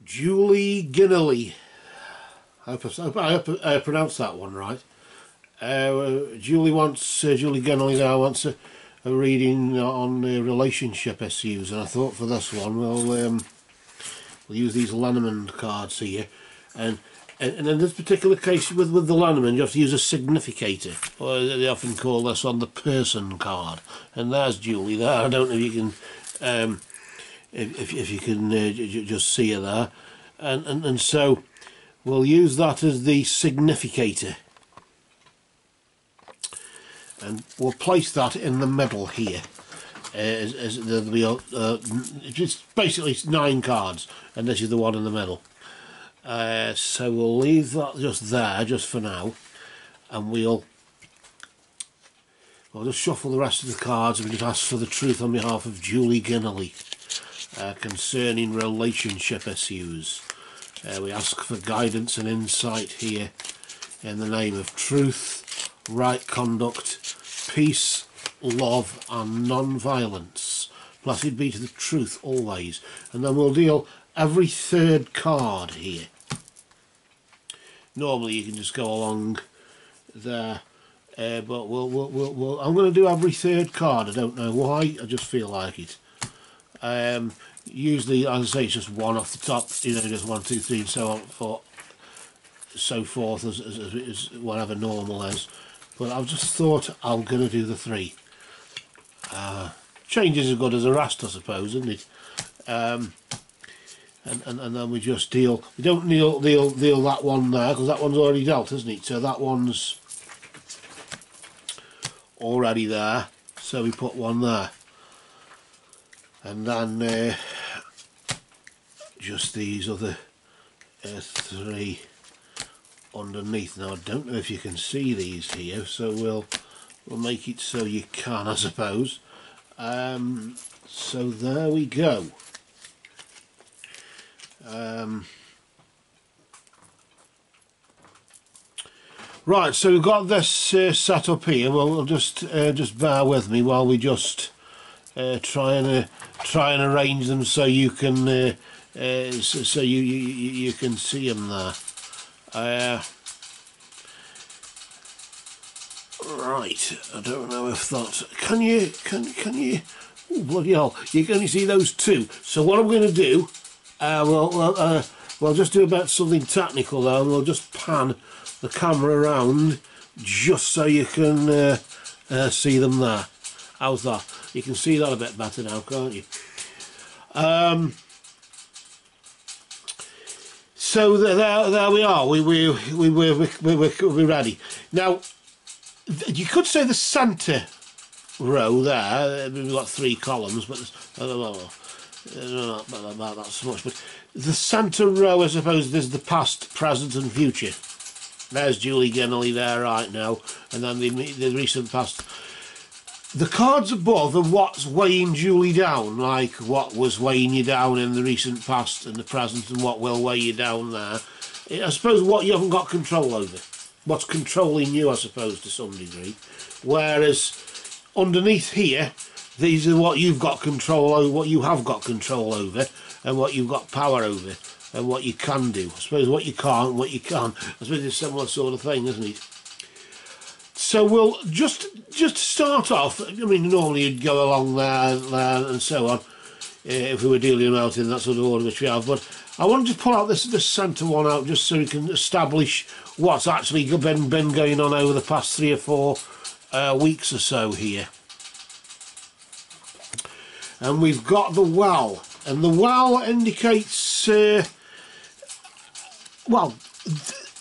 Ginnelly. I hope I pronounced that one right. Julie Ginnelly now wants a reading on relationship issues, and I thought for this one we'll use these Lanneman cards here, and in this particular case with the Lanneman you have to use a significator, or they often call this on the person card, and there's Julie there. I don't know if you can if you can just see her there, and so we'll use that as the significator, and we'll place that in the middle here. It's basically 9 cards, and this is the one in the middle. So we'll leave that just there, just for now, and we'll just shuffle the rest of the cards, and we just ask for the truth on behalf of Julie Ginnelly concerning relationship issues. We ask for guidance and insight here in the name of truth, right conduct, peace, love and non-violence. Blessed be to the truth always. And then we'll deal every 3rd card here. Normally you can just go along there, but I'm going to do every 3rd card. I don't know why, I just feel like it. Usually, as I say, it's just one off the top, you know, just 1, 2, 3 and so on, so forth as whatever normal is. But I've just thought I'm going to do the 3. Change is as good as a rest, I suppose, isn't it? And then we just deal. We don't deal that one there, because that one's already dealt, isn't it? So that one's already there. So we put one there, and then just these other 3 underneath. Now I don't know if you can see these here, so we'll make it so you can, I suppose. So there we go. Right, so we've got this set up here. Well, we'll just bear with me while we just try and arrange them so you can so you can see them there. Right, I don't know if that can you oh, bloody hell, you can only see those 2. So what I'm going to do, we'll just do about something technical though, and we'll just pan the camera around just so you can see them there. How's that? You can see that a bit better now, can't you? So there we are. We're ready now. You could say the centre row there. We've got 3 columns, but I don't know about that so much. But the centre row, I suppose, there's the past, present, and future. There's Julie Ginnelly there right now, and then the recent past. The cards above are what's weighing Julie down, like what was weighing you down in the recent past and the present, and what will weigh you down there. I suppose what you haven't got control over. What's controlling you, I suppose, to some degree. Whereas underneath here, these are what you've got control over, what you have got control over, and what you've got power over, and what you can do. I suppose what you can't, what you can. I suppose it's a similar sort of thing, isn't it? So we'll just start off. I mean, normally you'd go along there and so on, if we were dealing them out in that sort of order which we have. But I want to just pull out this centre one out just so we can establish what's actually been going on over the past 3 or 4 weeks or so here. And we've got the well, and the well indicates well,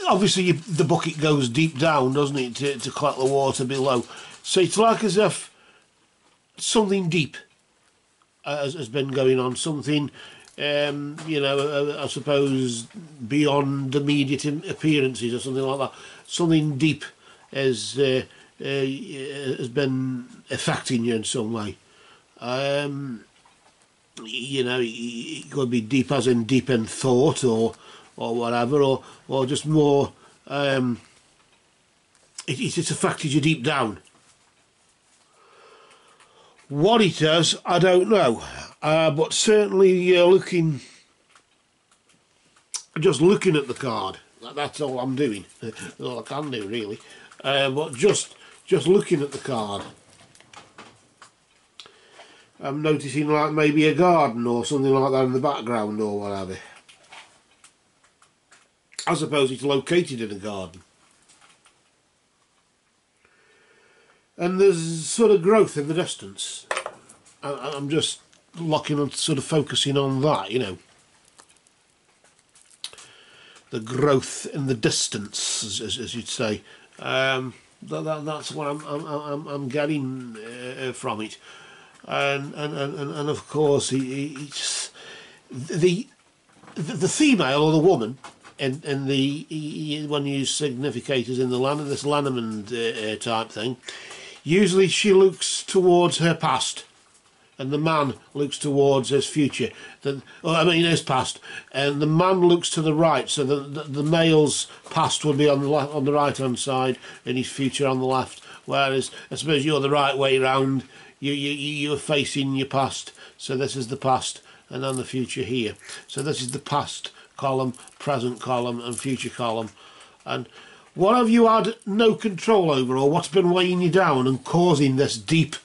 obviously the bucket goes deep down, doesn't it, to collect the water below. So it's like as if something deep has been going on, something you know, I suppose beyond immediate appearances or something like that. Something deep has been affecting you in some way. You know, it could be deep as in deep in thought or whatever, or just more it's affected you deep down. What it does, I don't know, but certainly you're looking just looking at the card. That's all I'm doing. That's all I can do, really. But just looking at the card, I'm noticing like maybe a garden or something like that in the background or whatever. I suppose it's located in a garden. And there's sort of growth in the distance. I'm just locking on, sort of focusing on that, you know. The growth in the distance, as you'd say. That's what I'm getting from it. And of course, it's the female or the woman in the when you use significators in the land, this Lanneman type thing. Usually she looks towards her past, and the man looks towards his future. His past, and the man looks to the right. So the male's past would be on the right hand side, and his future on the left. Whereas I suppose you're the right way round. You're facing your past. So this is the past, and then the future here. So this is the past column, present column, and future column, and what have you had no control over, or what's been weighing you down and causing this deep,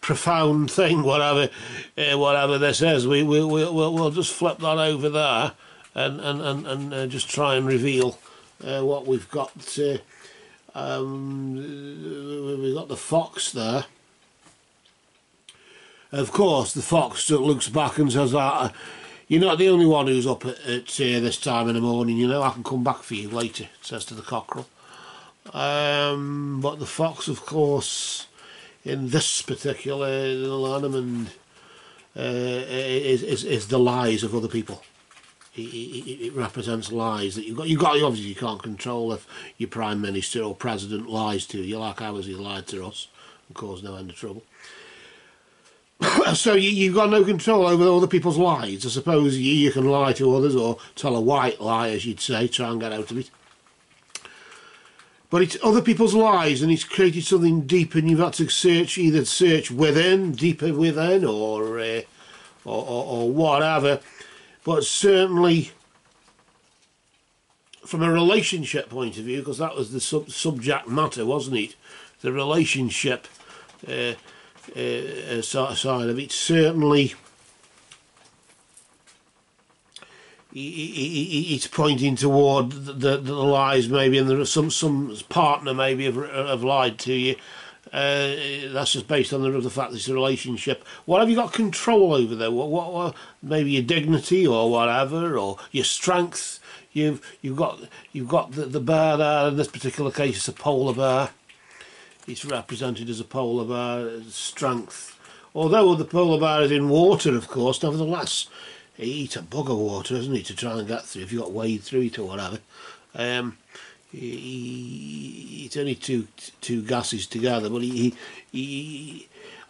profound thing, whatever this is? We'll just flip that over there and just try and reveal what we've got. We've got the fox there. Of course, the fox looks back and says, "You're not the only one who's up at this time in the morning, you know, I can come back for you later," it says to the cockerel. But the fox, of course, in this particular Lanneman, is the lies of other people. It represents lies that you've got. Obviously, you can't control if your prime minister or president lies to you, like ours, he lied to us and caused no end of trouble. So you've got no control over other people's lies. I suppose you can lie to others or tell a white lie, as you'd say, try and get out of it. But it's other people's lies, and it's created something deep, and you've had to either search within, deeper within, or whatever. But certainly, from a relationship point of view, because that was the subject matter, wasn't it? The relationship side of it, certainly it's pointing toward the lies, maybe, and there are some partner maybe have lied to you. That's just based on the fact that it's a relationship. What have you got control over though? What maybe your dignity or whatever, or your strength. You've got the bear there. In this particular case, it's a polar bear. It's represented as a polar bear, strength. Although the polar bear is in water, of course, nevertheless, he eats a bug of water, doesn't he, to try and get through, if you got wade through it or whatever. It's only two gases together, but I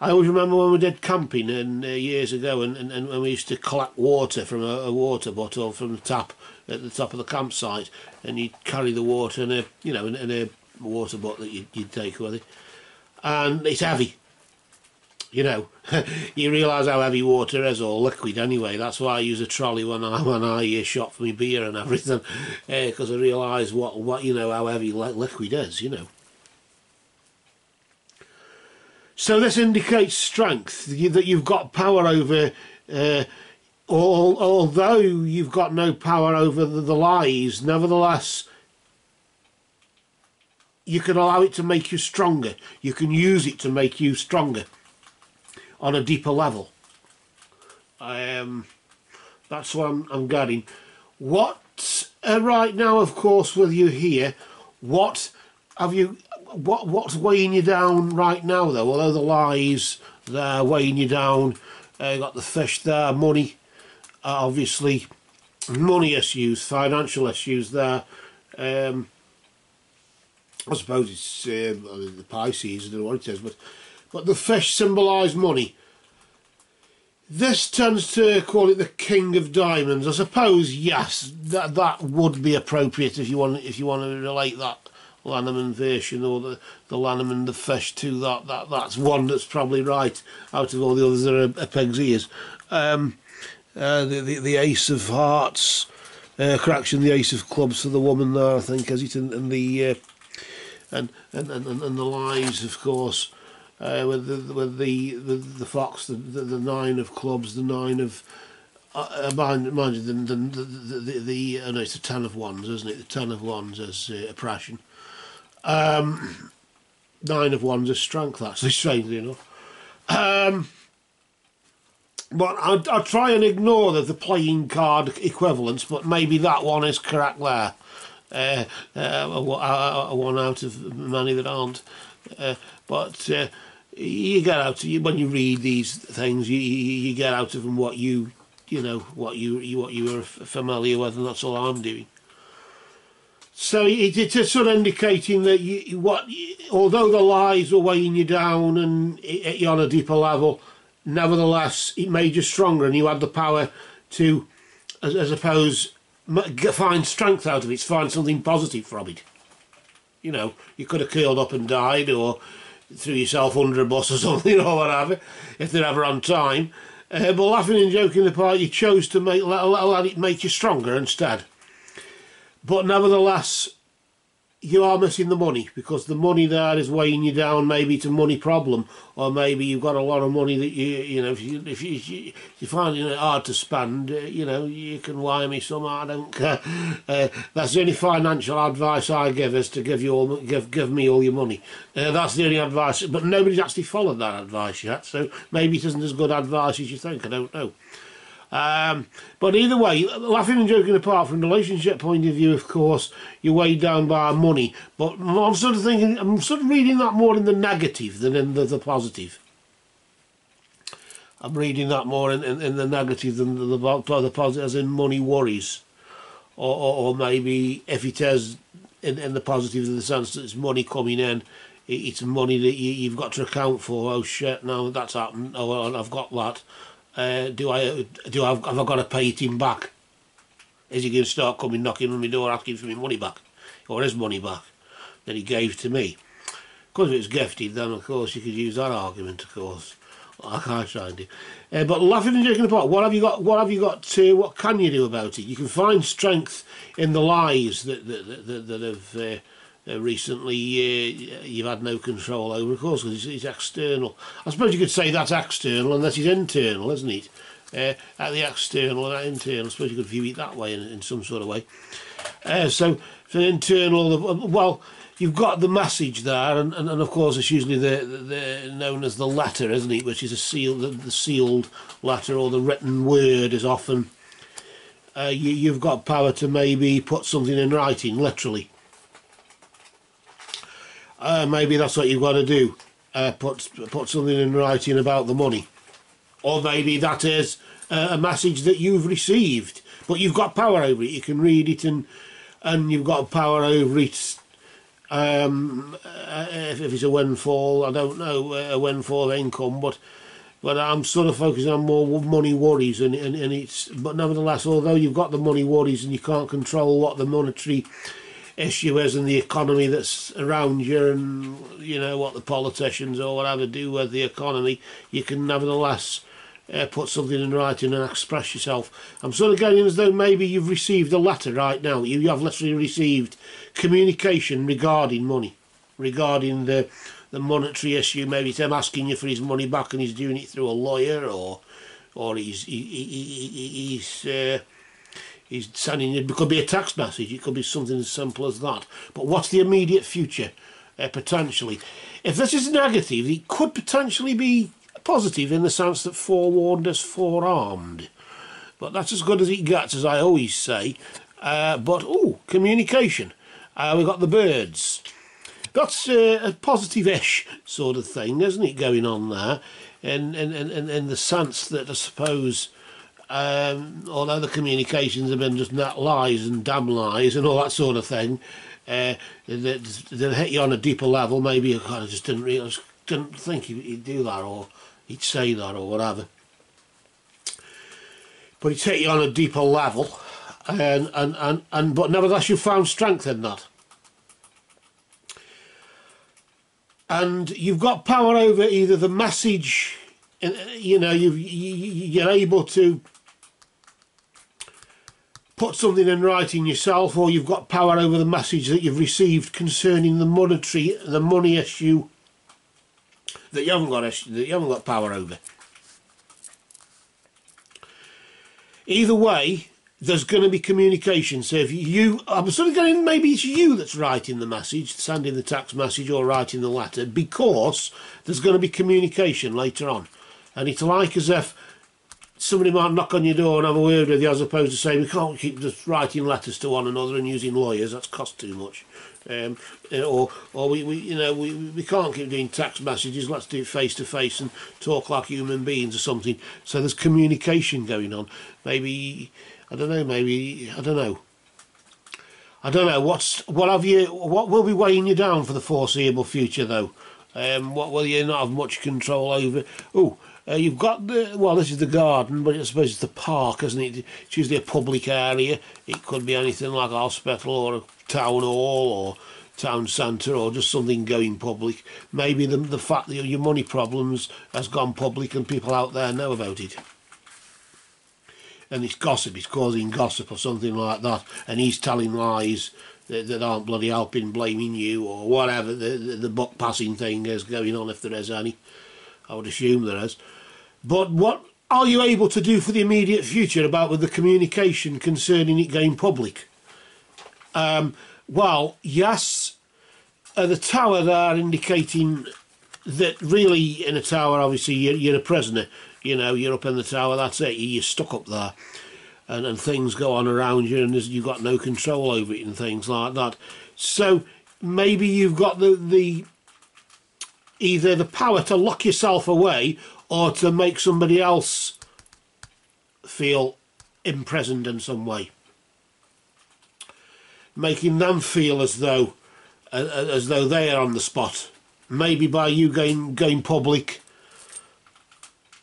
always remember when we did camping years ago, and when we used to collect water from a water bottle from the tap at the top of the campsite, and you'd carry the water in a water bottle that you'd take with it, and it's heavy, you know. You realise how heavy water is, or liquid anyway. That's why I use a trolley when I shop for my beer and everything, because I realise what you know, how heavy liquid is, you know. So this indicates strength, that you've got power over, although you've got no power over the lies, nevertheless you can allow it to make you stronger. You can use it to make you stronger on a deeper level. That's what I'm getting. What right now, of course, with you here, what's weighing you down right now though? Although the lies there weighing you down, you got the fish there, money, obviously money issues, financial issues there. I suppose it's the Pisces, I don't know what it is, but the fish symbolise money. This tends to call it the King of Diamonds. I suppose, yes, that would be appropriate if you want to relate that Lanneman version, or the Lanneman, the fish, to that's one that's probably right out of all the others that are pig's ears. The Ace of Hearts, cracks in the ace of clubs for the woman there, I think, has it, and the and the lies, of course, with the fox, the nine of clubs, the nine of mind you, no, it's the ten of wands, isn't it? The ten of wands as oppression. Nine of wands as strength, actually, strangely enough. But I'll try and ignore the playing card equivalents, but maybe that one is correct there. One out of many that aren't. But you get out when you read these things, you get out of them what you are familiar with, and that's all I'm doing. So it's sort of indicating that although the lies were weighing you down and you're on a deeper level, nevertheless it made you stronger, and you had the power to, I suppose, find strength out of it, find something positive from it. You know, you could have curled up and died, or threw yourself under a bus or something, or whatever, if they're ever on time. But laughing and joking apart, you chose to let it make you stronger instead. But nevertheless, you are missing the money, because the money there is weighing you down. Maybe it's a money problem, or maybe you've got a lot of money that if you find it hard to spend, you can wire me some. I don't care. That's the only financial advice I give, is to give me all your money. That's the only advice. But nobody's actually followed that advice yet, so maybe it isn't as good advice as you think. I don't know. But either way, laughing and joking apart, from a relationship point of view, of course, you're weighed down by money. But I'm sort of reading that more in the negative than in the positive. I'm reading that more in the negative than the positive, as in money worries. Or maybe if it is in the positive, in the sense that it's money coming in, it's money that you've got to account for. Oh shit, now that's happened. Oh, I've got that. Have I got to pay it him back? Is he going to start coming knocking on my door asking for my money back, or his money back that he gave to me? Because if it's gifted, then of course you could use that argument, of course. I can't try and do. But laughing and joking apart, what have you got? What can you do about it? You can find strength in the lies that have. Recently you've had no control over, of course, because it's external. I suppose you could say that's external, and that is internal, isn't it? At the external and at internal, I suppose you could view it that way, in some sort of way. So for internal, well, you've got the message there, and of course it's usually the known as the letter, isn't it, which is the sealed letter, or the written word is often. You've got power to maybe put something in writing, literally. Maybe that's what you've got to do, put something in writing about the money. Or maybe that is a message that you've received, but you've got power over it. You can read it, and you've got power over it. If it's a windfall, I don't know, a windfall of income, but I'm sort of focusing on more money worries, and it's. But nevertheless, although you've got the money worries and you can't control what the monetary issue is in the economy that's around you, and what the politicians or whatever do with the economy, you can nevertheless put something in writing and express yourself. I'm sort of getting as though maybe you've received a letter right now. You have literally received communication regarding money, regarding the monetary issue. Maybe it's him asking you for his money back, and he's doing it through a lawyer, or he's sending it. It could be a text message, it could be something as simple as that. But what's the immediate future, potentially? If this is negative, it could potentially be positive, in the sense that forewarned is forearmed. But that's as good as it gets, as I always say. Communication. We've got the birds. That's a positive-ish sort of thing, isn't it, going on there? In the sense that, I suppose, although the communications have been just net lies and damn lies and all that sort of thing, that hit you on a deeper level. Maybe you kind of just didn't think he'd do that, or he'd say that, or whatever. But it's hit you on a deeper level, but nevertheless you found strength in that. And you've got power over either the message, you're able to put something in writing yourself, or you've got power over the message that you've received concerning the money issue that you haven't got power over. Either way, there's going to be communication. So if I'm sort of going, maybe it's you that's writing the message, sending the text message or writing the letter, because there's going to be communication later on. And it's like as if somebody might knock on your door and have a word with you, as opposed to saying we can't keep just writing letters to one another and using lawyers, that's cost too much. Or we can't keep doing text messages, let's do it face to face and talk like human beings or something. So there's communication going on. Maybe I don't know. What will be weighing you down for the foreseeable future though? What will you not have much control over? You've got this is the garden, but I suppose it's the park, isn't it? It's usually a public area. It could be anything like a hospital or a town hall or town centre or just something going public. Maybe the fact that your money problems has gone public and people out there know about it. And it's gossip, it's causing gossip or something like that, and he's telling lies that aren't bloody helping, blaming you or whatever the buck passing thing is going on, if there is any. I would assume there is. But what are you able to do for the immediate future about with the communication concerning it going public? Well, yes, the tower there indicating that really in a tower, obviously you're a prisoner. You know, you're up in the tower, that's it, you're stuck up there. And things go on around you and you've got no control over it and things like that. So maybe you've got either the power to lock yourself away or to make somebody else feel imprisoned in some way. Making them feel as though they are on the spot. Maybe by you going public,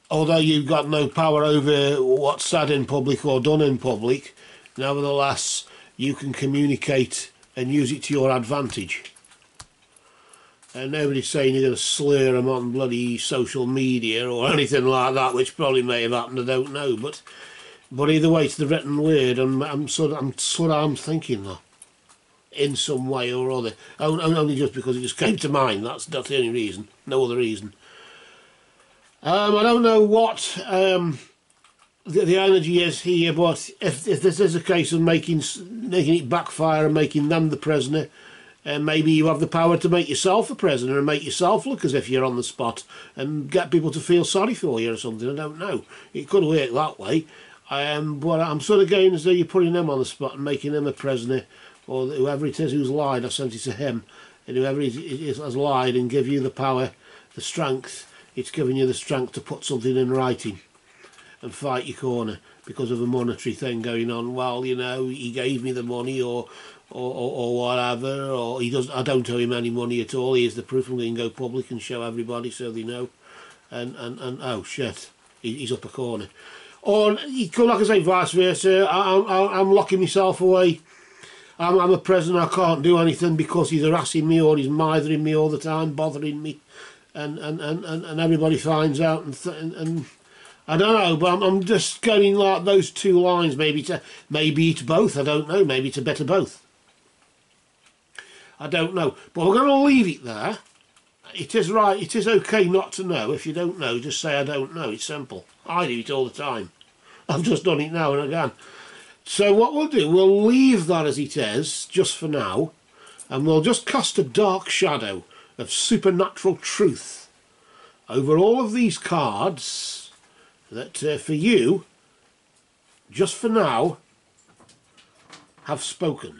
although you've got no power over what's said in public or done in public, nevertheless you can communicate and use it to your advantage. And nobody's saying you're going to slur them on bloody social media or anything like that, which probably may have happened, I don't know. But either way, it's the written word, and I'm thinking though, in some way or other. Only just because it just came to mind. That's the only reason. No other reason. I don't know what the energy is here, but if this is a case of making it backfire and making them the prisoner, maybe you have the power to make yourself a prisoner and make yourself look as if you're on the spot and get people to feel sorry for you or something. I don't know. It could work that way. But I'm sort of going as though you're putting them on the spot and making them a prisoner, or whoever it is who's lied, I sent it to him, and whoever it is has lied and give you the power, the strength. It's giving you the strength to put something in writing and fight your corner because of a monetary thing going on. Well, you know, he gave me the money or whatever, or he does. I don't owe him any money at all. Here's the proof. I'm going to go public and show everybody so they know. And oh shit, he's up a corner. Or he could, like I say, vice versa. I'm locking myself away. I'm a prisoner. I can't do anything because he's harassing me or he's mithering me all the time, bothering me, and everybody finds out and I don't know, but I'm just going like those two lines. Maybe it's both. I don't know. Maybe it's a bit of both. I don't know. But we're going to leave it there. It is right. It is okay not to know. If you don't know, just say I don't know. It's simple. I do it all the time. I've just done it now and again. So what we'll do, we'll leave that as it is, just for now, and we'll just cast a dark shadow of supernatural truth over all of these cards that, for you, just for now, have spoken.